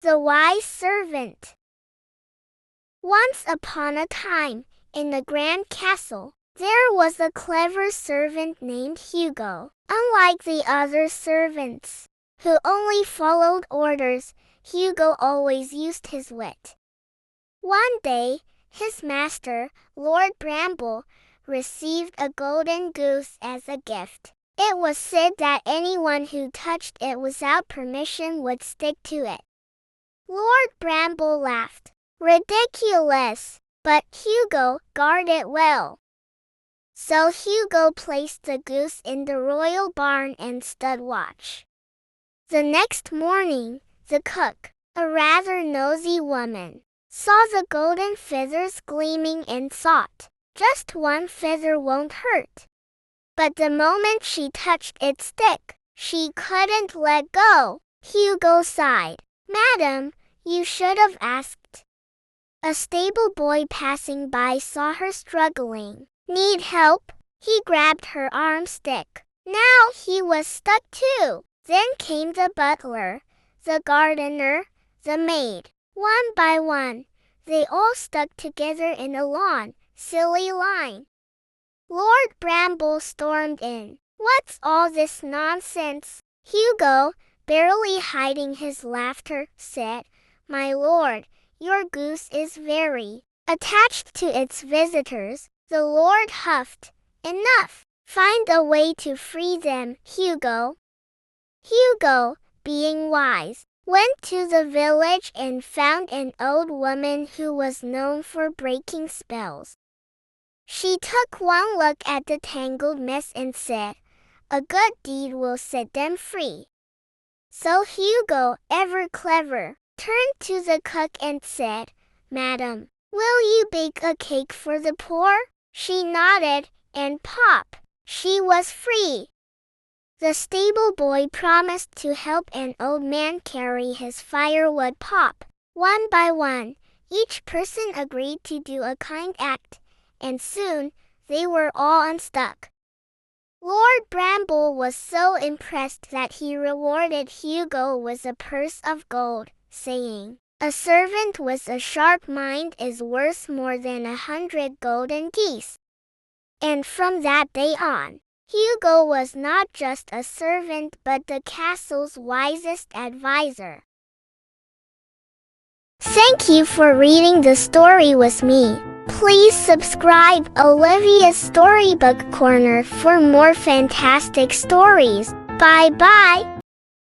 The wise servant. Once upon a time, in the grand castle, there was a clever servant named Hugo. Unlike the other servants, who only followed orders, Hugo always used his wit. One day, his master, Lord Bramble, received a golden goose as a gift. It was said that anyone who touched it without permission would stick to it. Lord Bramble laughed. Ridiculous! But Hugo guarded it well. So Hugo placed the goose in the royal barn and stood watch. The next morning, the cook, a rather nosy woman, saw the golden feathers gleaming and thought, just one feather won't hurt. But the moment she touched its stick, she couldn't let go. Hugo sighed. Madam, you should have asked. A stable boy passing by saw her struggling. Need help? He grabbed her arm stick. Now he was stuck too. Then came the butler, the gardener, the maid. One by one, they all stuck together in a long, silly line. Lord Bramble stormed in. What's all this nonsense? Hugo, barely hiding his laughter, said, My lord, your goose is very attached to its visitors. The lord huffed. Enough! Find a way to free them, Hugo. Hugo, being wise, went to the village and found an old woman who was known for breaking spells. She took one look at the tangled mess and said, A good deed will set them free. So Hugo, ever clever, turned to the cook and said, Madam, will you bake a cake for the poor? She nodded, and pop, she was free. The stable boy promised to help an old man carry his firewood pop. One by one, each person agreed to do a kind act, and soon they were all unstuck. Lord Bramble was so impressed that he rewarded Hugo with a purse of gold, saying, A servant with a sharp mind is worth more than 100 golden geese. And from that day on, Hugo was not just a servant but the castle's wisest advisor. Thank you for reading the story with me. Please subscribe Olivia's Storybook Corner for more fantastic stories. Bye-bye.